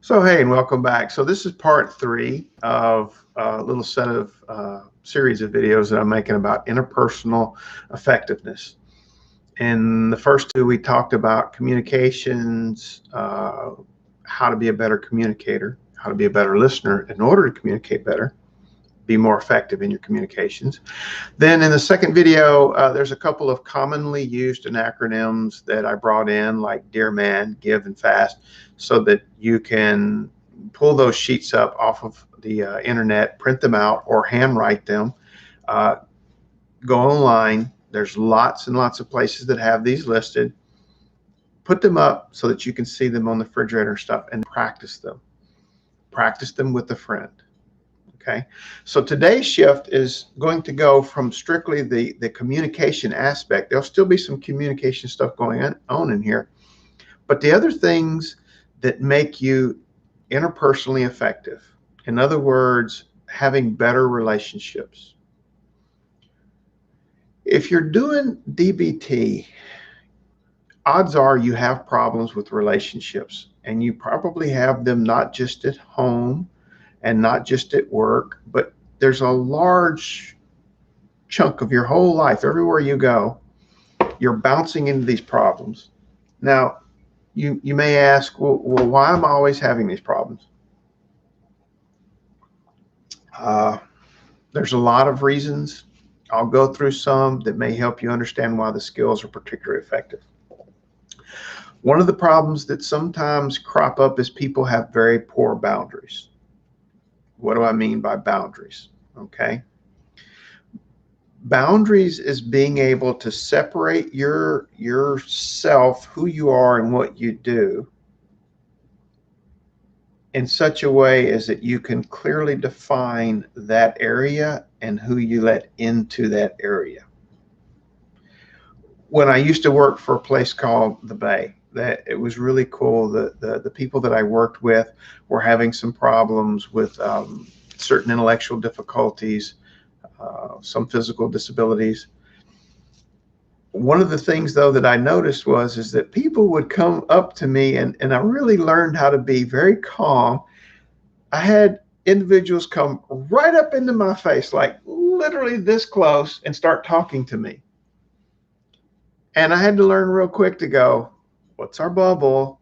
So, hey, and welcome back. So this is part 3 of a little set of series of videos that I'm making about interpersonal effectiveness. In the first 2, we talked about communications, how to be a better communicator, how to be a better listener in order to communicate better, be more effective in your communications. Then in the second video, there's a couple of commonly used acronyms that I brought in, like Dear Man, Give, and Fast, so that you can pull those sheets up off of the internet, print them out, or handwrite them. Go online. There's lots and lots of places that have these listed. Put them up so that you can see them on the refrigerator and stuff, and practice them. Practice them with a friend. Okay, so today's shift is going to go from strictly the communication aspect. There'll still be some communication stuff going on in here, but the other things that make you interpersonally effective, in other words, having better relationships. If you're doing DBT, odds are you have problems with relationships, and you probably have them not just at home and not just at work, but there's a large chunk of your whole life, everywhere you go, you're bouncing into these problems. Now, you may ask, well, why am I always having these problems? There's a lot of reasons. I'll go through some that may help you understand why the skills are particularly effective. One of the problems that sometimes crop up is people have very poor boundaries. What do I mean by boundaries? Okay. Boundaries is being able to separate yourself, who you are and what you do, in such a way as that you can clearly define that area and who you let into that area. When I used to work for a place called the Bay, that it was really cool. The people that I worked with were having some problems with certain intellectual difficulties, some physical disabilities. One of the things, though, that I noticed is that people would come up to me, and I really learned how to be very calm. I had individuals come right up into my face, like literally this close, and start talking to me. And I had to learn real quick to go, what's our bubble?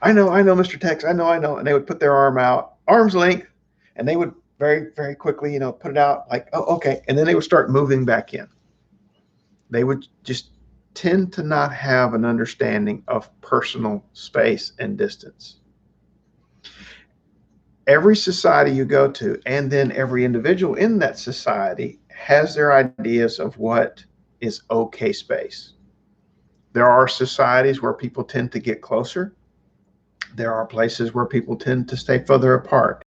I know, Mr. Tex, I know. And they would put their arm out, arm's length, and they would very, very quickly, put it out like, oh, okay. And then they would start moving back in. They would just tend to not have an understanding of personal space and distance. Every society you go to, and then every individual in that society, has their ideas of what is okay space. There are societies where people tend to get closer. There are places where people tend to stay further apart.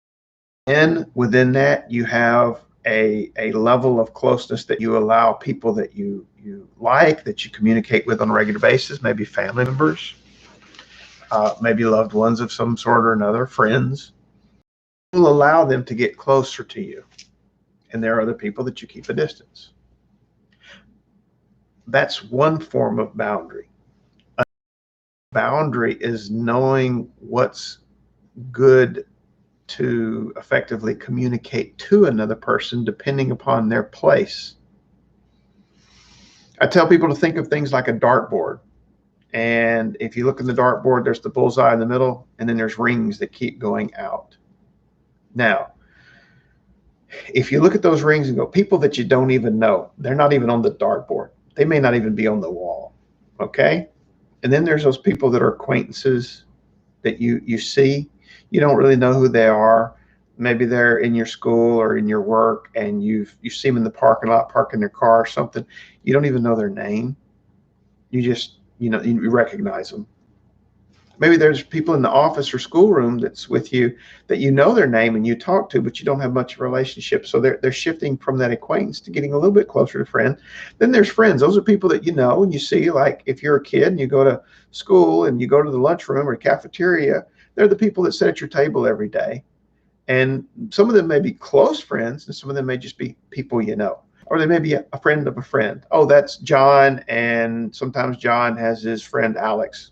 And within that, you have a level of closeness that you allow people that you like, that you communicate with on a regular basis, maybe family members, maybe loved ones of some sort or another, friends. You will allow them to get closer to you. And there are other people that you keep a distance. That's one form of boundary. A boundary is knowing what's good to effectively communicate to another person depending upon their place. I tell people to think of things like a dartboard. And if you look in the dartboard, there's the bullseye in the middle, and then there's rings that keep going out. Now, if you look at those rings and go, people that you don't even know, they're not even on the dartboard. They may not even be on the wall. Okay. And then there's those people that are acquaintances that you see. You don't really know who they are. Maybe they're in your school or in your work, and you see them in the parking lot, parking their car or something. You don't even know their name. You just, you recognize them. Maybe there's people in the office or schoolroom that's with you that you know their name and you talk to, but you don't have much of a relationship. So they're shifting from that acquaintance to getting a little bit closer to friend. Then there's friends. Those are people that you know and you see, like if you're a kid and you go to school and you go to the lunchroom or cafeteria, they're the people that sit at your table every day. And some of them may be close friends, and some of them may just be people you know. Or they may be a friend of a friend. Oh, that's John, and sometimes John has his friend Alex.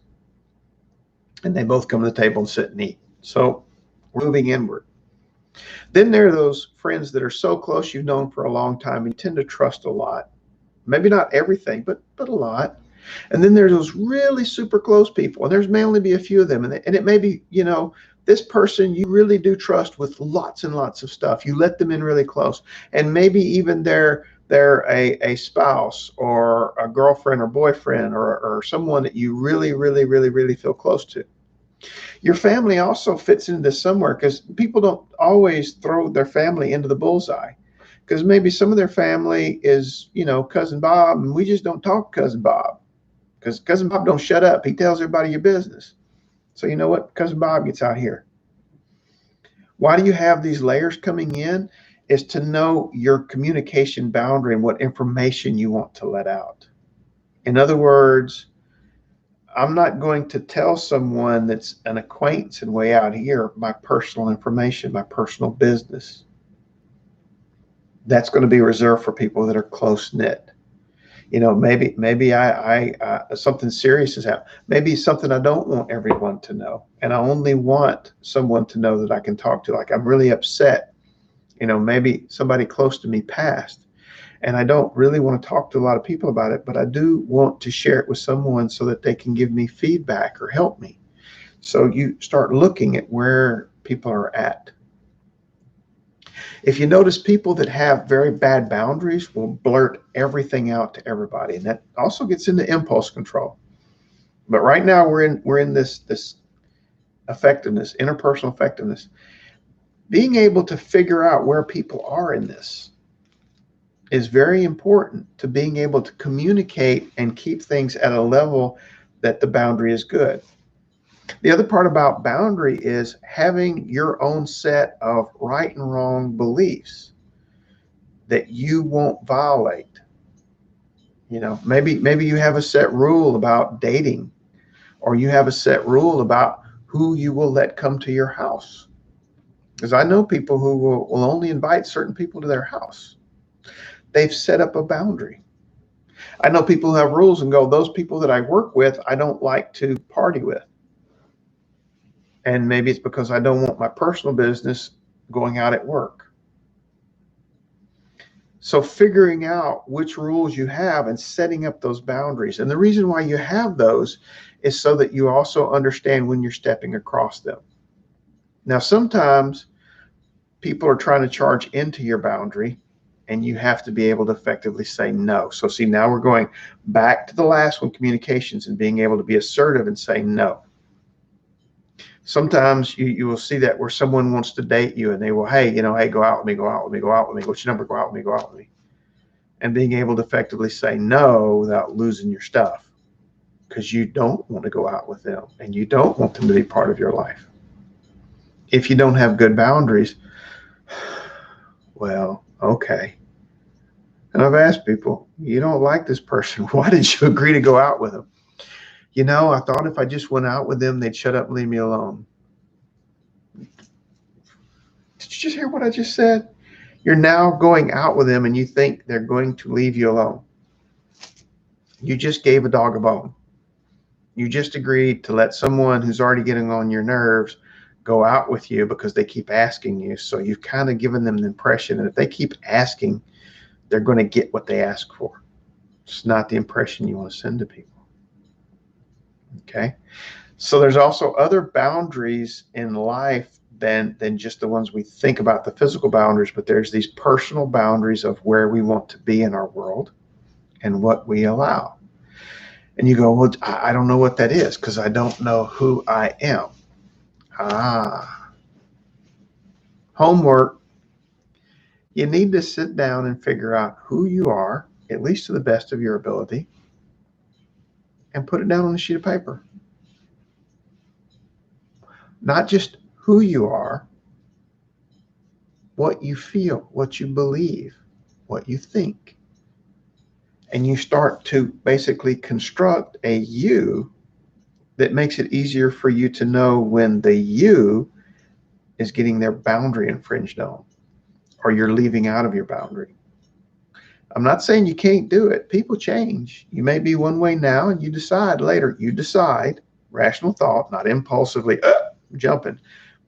And they both come to the table and sit and eat. So we're moving inward. Then there are those friends that are so close you've known for a long time. You tend to trust a lot. Maybe not everything, but a lot. And then there's those really super close people, and there's may only be a few of them. And it may be, this person you really do trust with lots and lots of stuff. You let them in really close. And maybe even they're a spouse or a girlfriend or boyfriend or someone that you really, really, really, really feel close to. Your family also fits into this somewhere, because people don't always throw their family into the bullseye, because maybe some of their family is, Cousin Bob, and we just don't talk to Cousin Bob because Cousin Bob don't shut up. He tells everybody your business. So you know what? Cousin Bob gets out here. Why do you have these layers coming in? Is to know your communication boundary and what information you want to let out. In other words, I'm not going to tell someone that's an acquaintance and way out here my personal information, my personal business. That's going to be reserved for people that are close knit. Maybe I something serious has happened. Maybe something I don't want everyone to know, and I only want someone to know that I can talk to. Like, I'm really upset. Maybe somebody close to me passed, and I don't really want to talk to a lot of people about it, but I do want to share it with someone so that they can give me feedback or help me. So you start looking at where people are at. If you notice, people that have very bad boundaries will blurt everything out to everybody, and that also gets into impulse control. But right now we're in this effectiveness, interpersonal effectiveness. Being able to figure out where people are in this is very important to being able to communicate and keep things at a level that the boundary is good. The other part about boundary is having your own set of right and wrong beliefs that you won't violate. Maybe you have a set rule about dating, or you have a set rule about who you will let come to your house. Because I know people who will only invite certain people to their house. They've set up a boundary. I know people who have rules and go, those people that I work with, I don't like to party with. And maybe it's because I don't want my personal business going out at work. So figuring out which rules you have and setting up those boundaries. And the reason why you have those is so that you also understand when you're stepping across them. Now, sometimes people are trying to charge into your boundary, and you have to be able to effectively say no. So see, now we're going back to the last one, communications, and being able to be assertive and say no. Sometimes you will see that where someone wants to date you and they will, hey, go out with me, go out with me, go out with me. What's your number? Go out with me, go out with me. And being able to effectively say no without losing your stuff, because you don't want to go out with them and you don't want them to be part of your life. If you don't have good boundaries, well, okay. And I've asked people, you don't like this person. Why did you agree to go out with them? I thought if I just went out with them, they'd shut up and leave me alone. Did you just hear what I just said? You're now going out with them and you think they're going to leave you alone. You just gave a dog a bone. You just agreed to let someone who's already getting on your nerves go out with you because they keep asking you. So you've kind of given them the impression that if they keep asking, they're going to get what they ask for. It's not the impression you want to send to people. Okay. So there's also other boundaries in life than just the ones we think about, the physical boundaries, but there's these personal boundaries of where we want to be in our world and what we allow. And you go, well, I don't know what that is because I don't know who I am. Homework. You need to sit down and figure out who you are, at least to the best of your ability, and put it down on a sheet of paper. Not just who you are, what you feel, what you believe, what you think. And you start to basically construct a you that makes it easier for you to know when the you is getting their boundary infringed on, or you're leaving out of your boundary. I'm not saying you can't do it. People change. You may be one way now and you decide later. You decide, rational thought, not impulsively jumping.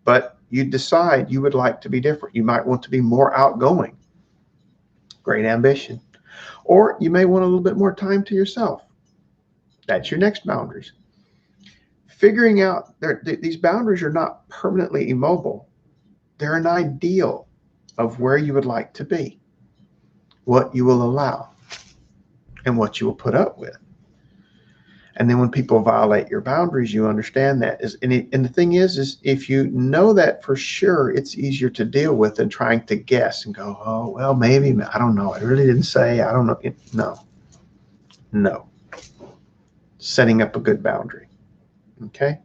but you decide you would like to be different. You might want to be more outgoing. Great ambition. Or you may want a little bit more time to yourself. That's your next boundaries. Figuring out these boundaries are not permanently immobile. They're an ideal of where you would like to be, what you will allow, and what you will put up with. And then when people violate your boundaries, you understand that. And the thing is if you know that for sure, it's easier to deal with than trying to guess and go, oh, well, maybe, I don't know. I really didn't say, I don't know. No. Setting up a good boundary. Okay.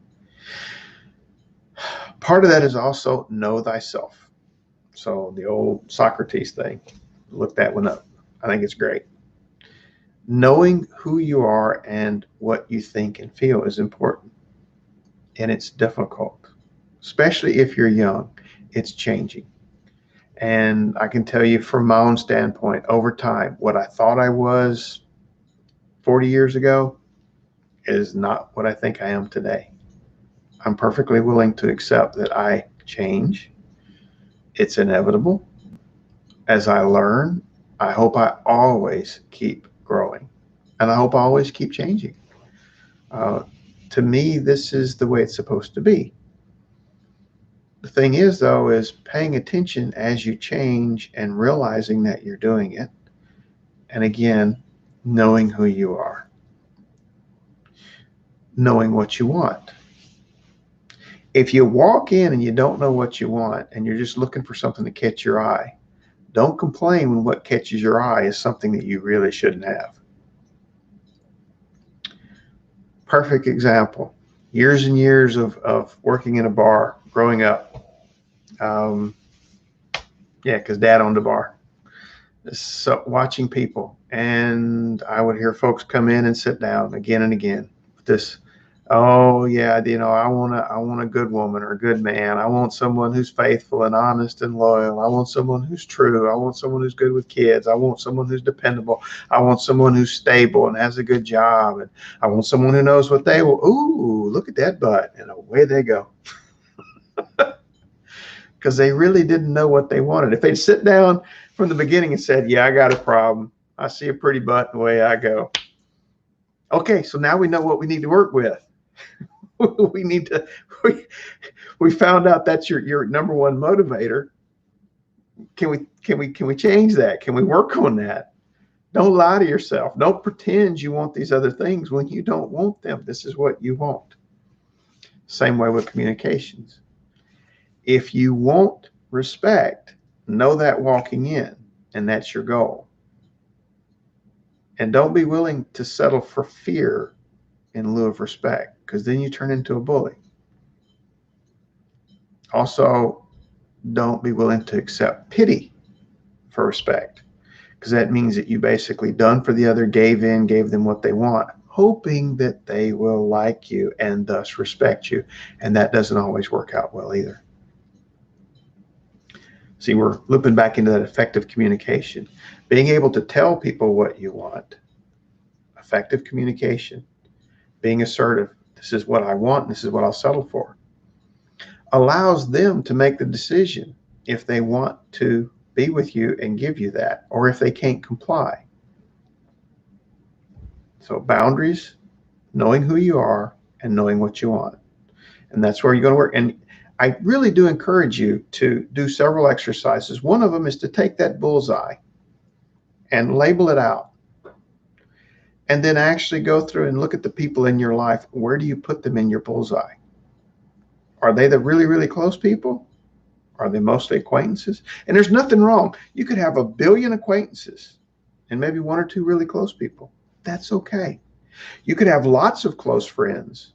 Part of that is also know thyself. So the old Socrates thing, look that one up. I think it's great. Knowing who you are and what you think and feel is important. And it's difficult, especially if you're young. It's changing. And I can tell you from my own standpoint, over time, what I thought I was 40 years ago is not what I think I am today. I'm perfectly willing to accept that I change. It's inevitable. As I learn, I hope I always keep growing, and I hope I always keep changing. To me, this is the way it's supposed to be. The thing is, though, is paying attention as you change and realizing that you're doing it. And again, knowing who you are, knowing what you want. If you walk in and you don't know what you want and you're just looking for something to catch your eye, don't complain when what catches your eye is something that you really shouldn't have. Perfect example. Years and years of working in a bar growing up. Because Dad owned a bar. So watching people, and I would hear folks come in and sit down again and again with this, oh yeah, I want a good woman or a good man. I want someone who's faithful and honest and loyal. I want someone who's true. I want someone who's good with kids. I want someone who's dependable. I want someone who's stable and has a good job. And I want someone who knows what they will. Ooh, look at that butt. And away they go. Because they really didn't know what they wanted. If they'd sit down from the beginning and said, yeah, I got a problem. I see a pretty butt, and away I go. Okay, so now we know what we need to work with. we found out that's your number one motivator. Can we change that? Can we work on that? Don't lie to yourself. Don't pretend you want these other things when you don't want them. This is what you want. Same way with communications. If you want respect, know that walking in, and that's your goal. And don't be willing to settle for fear in lieu of respect, because then you turn into a bully. Also, don't be willing to accept pity for respect, because that means that you basically done for the other, gave in, gave them what they want, hoping that they will like you and thus respect you. And that doesn't always work out well either. See, we're looping back into that effective communication. Being able to tell people what you want. Effective communication. Being assertive. This is what I want. This is what I'll settle for. Allows them to make the decision if they want to be with you and give you that, or if they can't comply. So boundaries, knowing who you are, and knowing what you want. And that's where you're going to work. And I really do encourage you to do several exercises. One of them is to take that bullseye and label it out. And then actually go through and look at the people in your life. Where do you put them in your bullseye? Are they the really, really close people? Are they mostly acquaintances? And there's nothing wrong. You could have 1 billion acquaintances and maybe 1 or 2 really close people. That's okay. You could have lots of close friends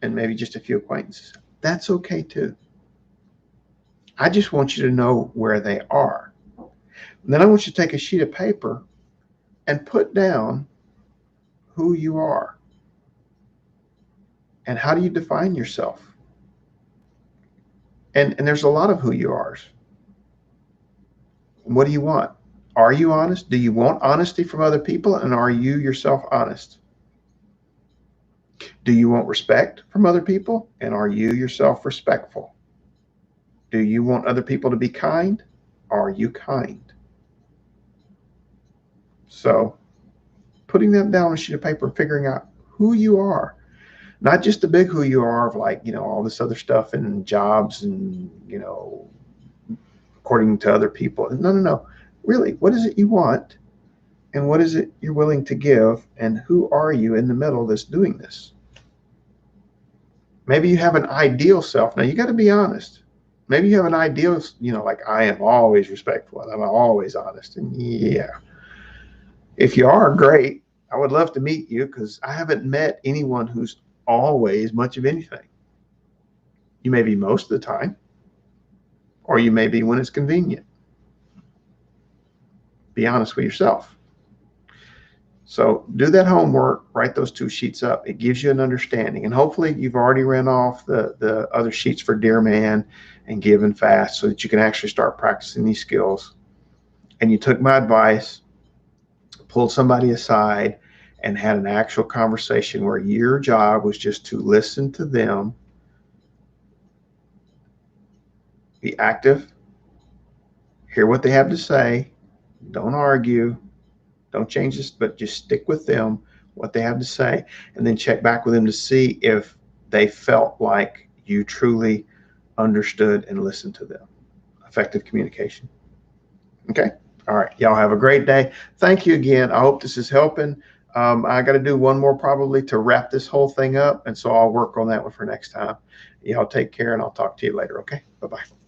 and maybe just a few acquaintances. That's okay too. I just want you to know where they are. And then I want you to take a sheet of paper and put down who you are. And how do you define yourself? And there's a lot of who you are. What do you want? Are you honest? Do you want honesty from other people? And are you yourself honest? Do you want respect from other people? And are you yourself respectful? Do you want other people to be kind? Are you kind? So putting that down on a sheet of paper and figuring out who you are, not just the big who you are of like, all this other stuff and jobs and, according to other people. No. Really, what is it you want? And what is it you're willing to give? And who are you in the middle that's doing this? Maybe you have an ideal self. Now you got to be honest. Maybe you have an ideal, like I am always respectful and I'm always honest. And yeah, if you are, great. I would love to meet you because I haven't met anyone who's always much of anything. You may be most of the time, or you may be when it's convenient. Be honest with yourself. So do that homework, write those 2 sheets up. It gives you an understanding. And hopefully you've already ran off the other sheets for Dear Man and Give and Fast so that you can actually start practicing these skills. And you took my advice, pulled somebody aside, and had an actual conversation where your job was just to listen to them, be active, hear what they have to say, don't argue, don't change this, but just stick with them, what they have to say, and then check back with them to see if they felt like you truly understood and listened to them. Effective communication. Okay. All right. Y'all have a great day. Thank you again. I hope this is helping. I got to do one more probably to wrap this whole thing up. And so I'll work on that one for next time. Y'all take care and I'll talk to you later. Okay. Bye-bye.